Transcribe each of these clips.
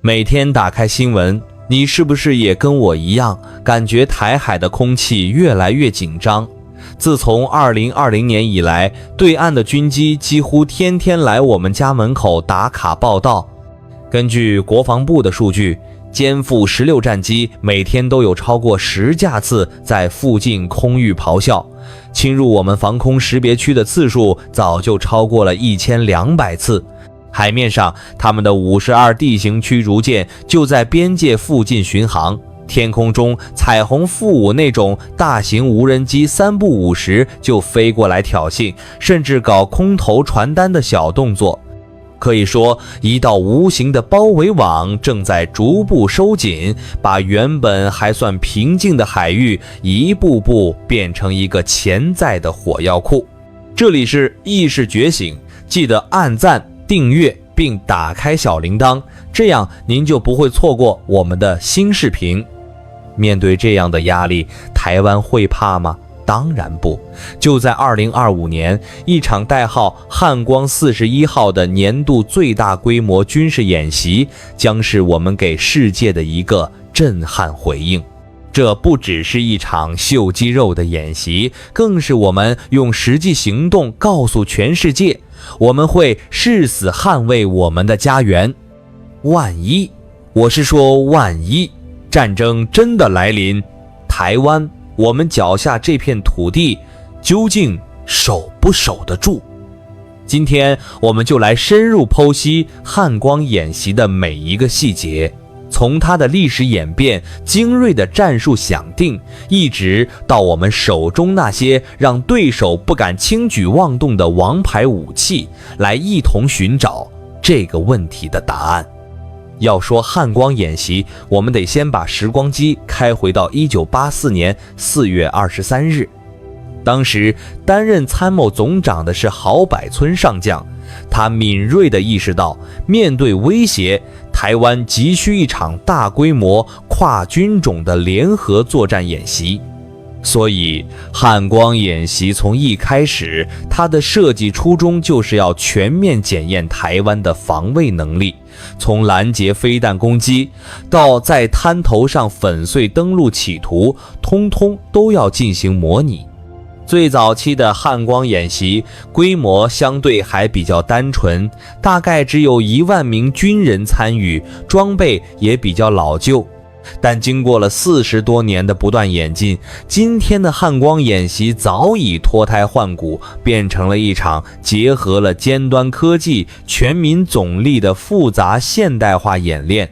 每天打开新闻，你是不是也跟我一样，感觉台海的空气越来越紧张？自从2020年以来，对岸的军机几乎天天来我们家门口打卡报到。根据国防部的数据，歼负16战机每天都有超过10架次在附近空域咆哮，侵入我们防空识别区的次数早就超过了1200次。海面上，他们的52地形驱逐舰就在边界附近巡航，天空中彩虹副5那种大型无人机3不5时就飞过来挑衅，甚至搞空投传单的小动作。可以说，一道无形的包围网正在逐步收紧，把原本还算平静的海域一步步变成一个潜在的火药库。这里是意识觉醒，记得按赞、订阅并打开小铃铛，这样您就不会错过我们的新视频。面对这样的压力，台湾会怕吗？当然不。就在2025年，一场代号汉光41号的年度最大规模军事演习将是我们给世界的一个震撼回应。这不只是一场秀肌肉的演习，更是我们用实际行动告诉全世界，我们会誓死捍卫我们的家园。万一，我是说万一，战争真的来临，台湾，我们脚下这片土地究竟守不守得住？今天我们就来深入剖析汉光演习的每一个细节，从它的历史演变、精锐的战术想定，一直到我们手中那些让对手不敢轻举妄动的王牌武器，来一同寻找这个问题的答案。要说汉光演习，我们得先把时光机开回到1984年4月23日。当时担任参谋总长的是郝柏村上将，他敏锐地意识到，面对威胁，台湾急需一场大规模跨军种的联合作战演习。所以汉光演习从一开始，它的设计初衷就是要全面检验台湾的防卫能力，从拦截飞弹攻击到在滩头上粉碎登陆企图，通通都要进行模拟。最早期的汉光演习规模相对还比较单纯，大概只有1万名军人参与，装备也比较老旧。但经过了40多年的不断演进，今天的汉光演习早已脱胎换骨，变成了一场结合了尖端科技、全民总力的复杂现代化演练。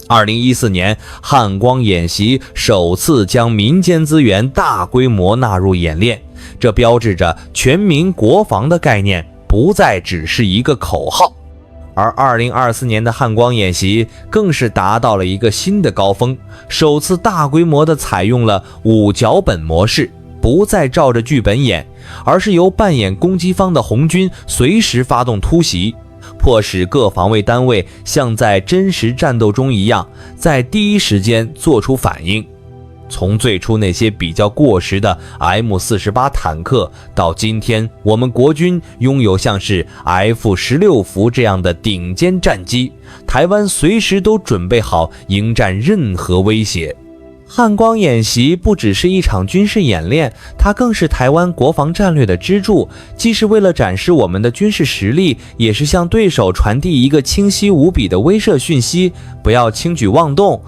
2014年，汉光演习首次将民间资源大规模纳入演练，这标志着全民国防的概念不再只是一个口号。而2024年的汉光演习更是达到了一个新的高峰，首次大规模地采用了5脚本模式，不再照着剧本演，而是由扮演攻击方的红军随时发动突袭，迫使各防卫单位像在真实战斗中一样，在第一时间做出反应。从最初那些比较过时的 M48 坦克，到今天我们国军拥有像是 F-16伏这样的顶尖战机，台湾随时都准备好迎战任何威胁。汉光演习不只是一场军事演练，它更是台湾国防战略的支柱，既是为了展示我们的军事实力，也是向对手传递一个清晰无比的威慑讯息，不要轻举妄动。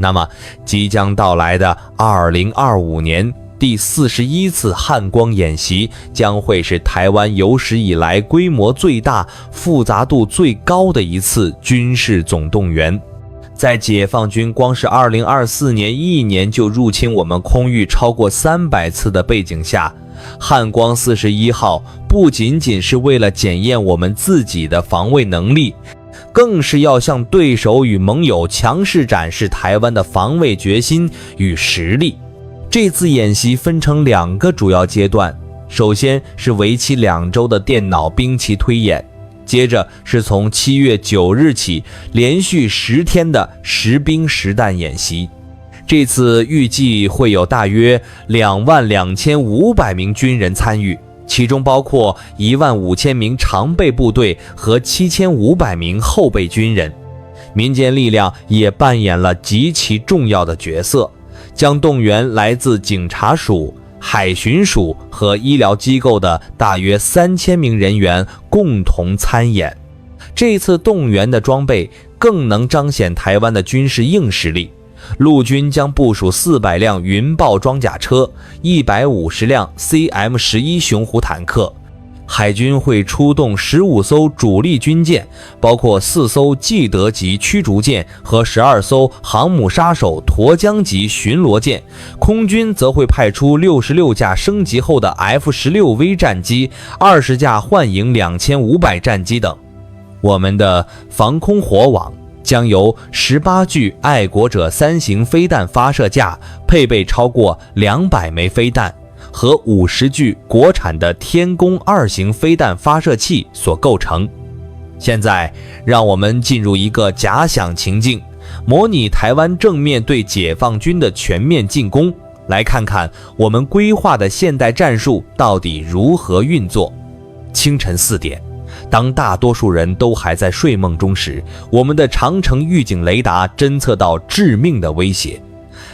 那么即将到来的2025年第41次汉光演习将会是台湾有史以来规模最大、复杂度最高的一次军事总动员。在解放军光是2024年一年就入侵我们空域超过300次的背景下，汉光41号不仅仅是为了检验我们自己的防卫能力，更是要向对手与盟友强势展示台湾的防卫决心与实力。这次演习分成2个主要阶段，首先是为期2周的电脑兵棋推演，接着是从7月9日起连续10天的实兵实弹演习。这次预计会有大约22500名军人参与，其中包括15000名常备部队和7500名后备军人。民间力量也扮演了极其重要的角色，将动员来自警察署、海巡署和医疗机构的大约3000名人员共同参演。这次动员的装备更能彰显台湾的军事硬实力。陆军将部署400辆云豹装甲车、150辆 CM11 雄虎坦克，海军会出动15艘主力军舰，包括4艘济德级驱逐舰和12艘航母杀手沱江级巡逻舰，空军则会派出66架升级后的 F-16V 战机、20架幻影2500战机等。我们的防空火网将由18具爱国者3型飞弹发射架，配备超过200枚飞弹和50具国产的天宫2型飞弹发射器所构成。现在让我们进入一个假想情境，模拟台湾正面对解放军的全面进攻，来看看我们规划的现代战术到底如何运作。清晨4点，当大多数人都还在睡梦中时，我们的长城预警雷达侦测到致命的威胁。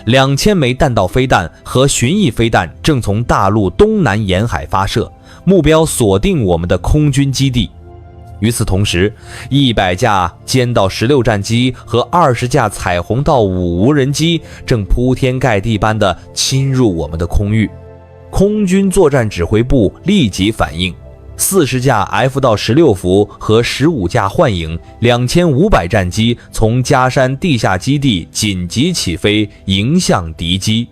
2000枚弹道飞弹和巡弋飞弹正从大陆东南沿海发射，目标锁定我们的空军基地。与此同时，100架歼道16战机和20架彩虹道5无人机正铺天盖地般地侵入我们的空域。空军作战指挥部立即反应，40架 F 到16伏和15架幻影2500战机从嘉山地下基地紧急起飞，迎向敌机。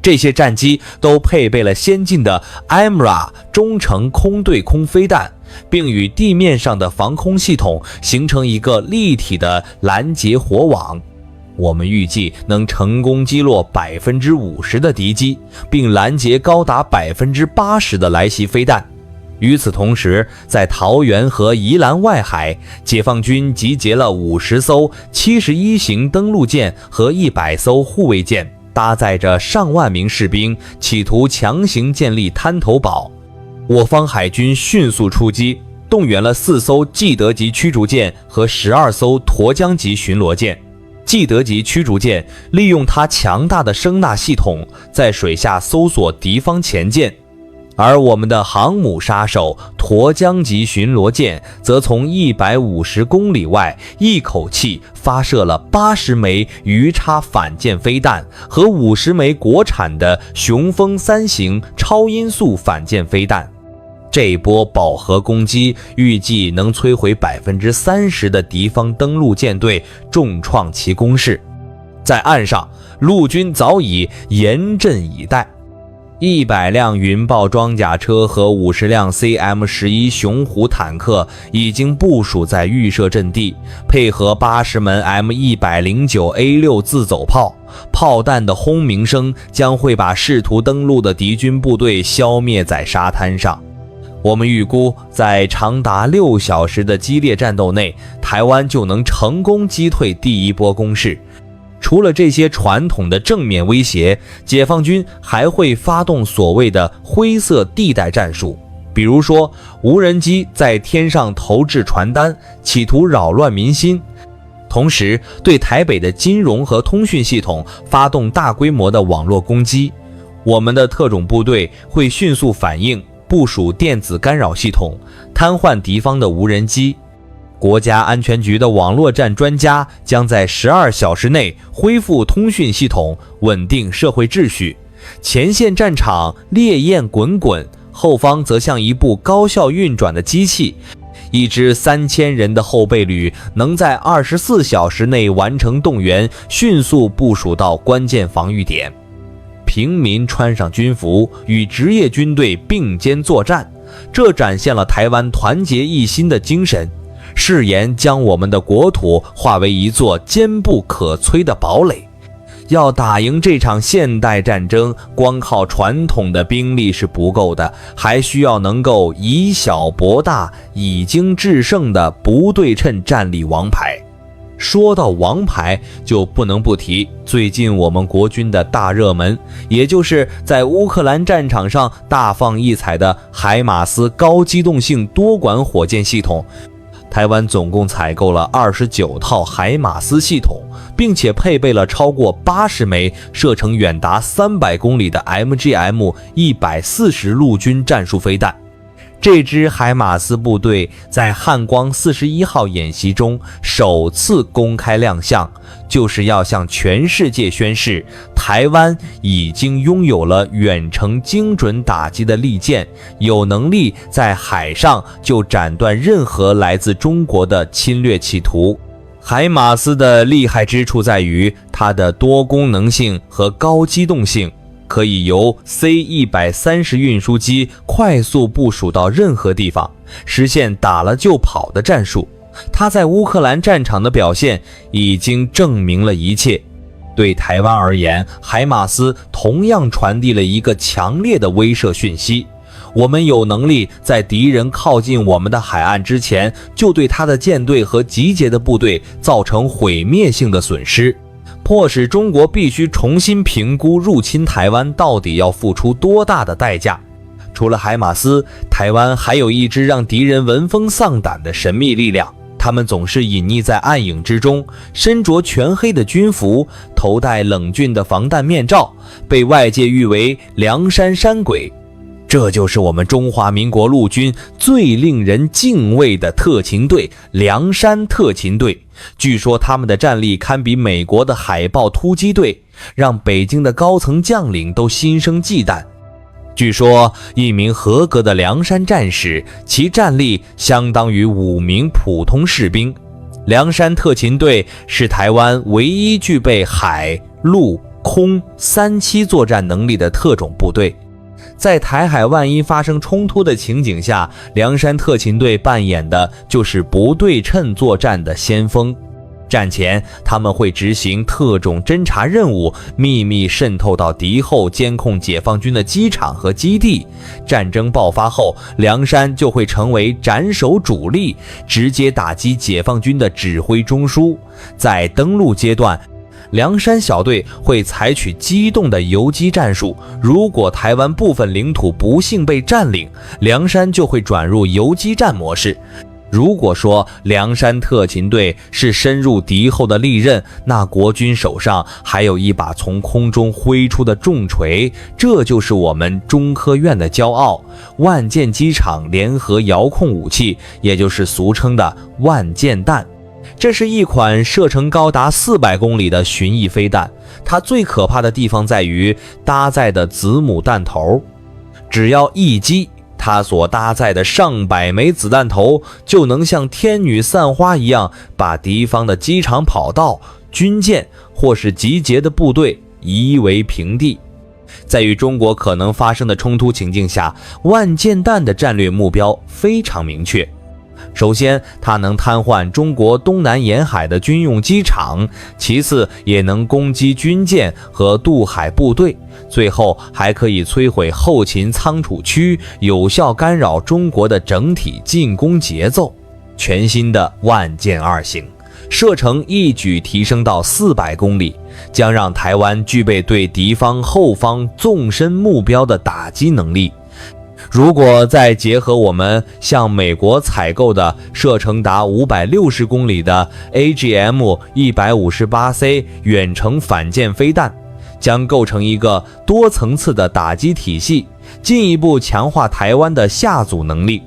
这些战机都配备了先进的 AMRA 中程空对空飞弹，并与地面上的防空系统形成一个立体的拦截火网。我们预计能成功击落50%的敌机，并拦截高达80%的来袭飞弹。与此同时，在桃园和宜兰外海，解放军集结了50艘71型登陆舰和100艘护卫舰，搭载着上万名士兵，企图强行建立滩头堡。我方海军迅速出击，动员了4艘济德级驱逐舰和12艘沱江级巡逻舰。济德级驱逐舰利用它强大的声纳系统，在水下搜索敌方前舰，而我们的航母杀手沱江级巡逻舰则从150公里外一口气发射了80枚鱼叉反舰飞弹和50枚国产的雄风3型超音速反舰飞弹。这一波饱和攻击预计能摧毁30%的敌方登陆舰队，重创其攻势。在岸上，陆军早已严阵以待。100辆云豹装甲车和50辆 CM11 雄虎坦克已经部署在预设阵地，配合80门 M109A6 自走炮，炮弹的轰鸣声将会把试图登陆的敌军部队消灭在沙滩上。我们预估，在长达6小时的激烈战斗内，台湾就能成功击退第一波攻势。除了这些传统的正面威胁，解放军还会发动所谓的灰色地带战术，比如说无人机在天上投掷传单，企图扰乱民心，同时对台北的金融和通讯系统发动大规模的网络攻击。我们的特种部队会迅速反应，部署电子干扰系统，瘫痪敌方的无人机。国家安全局的网络战专家将在12小时内恢复通讯系统，稳定社会秩序。前线战场烈焰滚滚，后方则像一部高效运转的机器。一支3000人的后备旅能在24小时内完成动员，迅速部署到关键防御点。平民穿上军服，与职业军队并肩作战，这展现了台湾团结一心的精神。誓言将我们的国土化为一座坚不可摧的堡垒。要打赢这场现代战争，光靠传统的兵力是不够的，还需要能够以小博大、以精制胜的不对称战力王牌。说到王牌，就不能不提最近我们国军的大热门，也就是在乌克兰战场上大放异彩的海马斯高机动性多管火箭系统。台湾总共采购了29套海马斯系统，并且配备了超过80枚射程远达300公里的 MGM-140陆军战术飞弹。这支海马斯部队在汉光41号演习中首次公开亮相，就是要向全世界宣示，台湾已经拥有了远程精准打击的利剑，有能力在海上就斩断任何来自中国的侵略企图。海马斯的厉害之处在于它的多功能性和高机动性，可以由 C-130 运输机快速部署到任何地方，实现打了就跑的战术。它在乌克兰战场的表现已经证明了一切。对台湾而言，海马斯同样传递了一个强烈的威慑讯息：我们有能力在敌人靠近我们的海岸之前，就对他的舰队和集结的部队造成毁灭性的损失，迫使中国必须重新评估入侵台湾到底要付出多大的代价。除了海马斯，台湾还有一支让敌人闻风丧胆的神秘力量，他们总是隐匿在暗影之中，身着全黑的军服，头戴冷峻的防弹面罩，被外界誉为梁山山鬼。这就是我们中华民国陆军最令人敬畏的特勤队——梁山特勤队。据说他们的战力堪比美国的海豹突击队，让北京的高层将领都心生忌惮。据说一名合格的梁山战士，其战力相当于5名普通士兵。梁山特勤队是台湾唯一具备海、陆、空3栖作战能力的特种部队。在台海万一发生冲突的情景下，梁山特勤队扮演的就是不对称作战的先锋。战前，他们会执行特种侦察任务，秘密渗透到敌后，监控解放军的机场和基地。战争爆发后，梁山就会成为斩首主力，直接打击解放军的指挥中枢。在登陆阶段，梁山小队会采取机动的游击战术，如果台湾部分领土不幸被占领，梁山就会转入游击战模式。如果说梁山特勤队是深入敌后的利刃，那国军手上还有一把从空中挥出的重锤，这就是我们中科院的骄傲——万箭机场联合遥控武器，也就是俗称的万箭弹。这是一款射程高达400公里的巡弋飞弹，它最可怕的地方在于搭载的子母弹头，只要一击，它所搭载的上百枚子弹头就能像天女散花一样，把敌方的机场跑道、军舰或是集结的部队夷为平地。在与中国可能发生的冲突情境下，万箭弹的战略目标非常明确。首先，它能瘫痪中国东南沿海的军用机场，其次也能攻击军舰和渡海部队，最后还可以摧毁后勤仓储区，有效干扰中国的整体进攻节奏。全新的万箭2型射程一举提升到400公里，将让台湾具备对敌方后方纵深目标的打击能力。如果再结合我们向美国采购的射程达560公里的 AGM-158C 远程反舰飞弹，将构成一个多层次的打击体系，进一步强化台湾的下阻能力。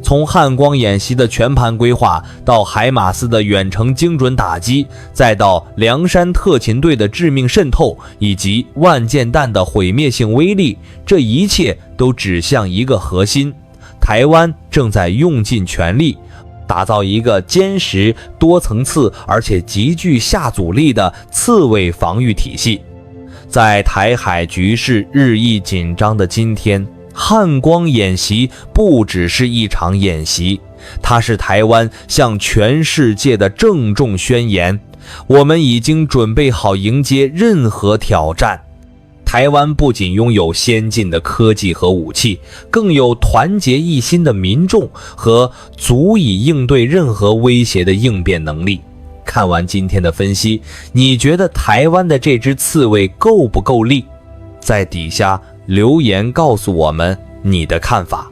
从汉光演习的全盘规划，到海马斯的远程精准打击，再到梁山特勤队的致命渗透，以及万箭弹的毁灭性威力，这一切都指向一个核心：台湾正在用尽全力打造一个坚实、多层次而且极具下阻力的刺猬防御体系。在台海局势日益紧张的今天，汉光演习不只是一场演习，它是台湾向全世界的郑重宣言。我们已经准备好迎接任何挑战。台湾不仅拥有先进的科技和武器，更有团结一心的民众和足以应对任何威胁的应变能力。看完今天的分析，你觉得台湾的这只刺猬够不够力？在底下留言告诉我们你的看法。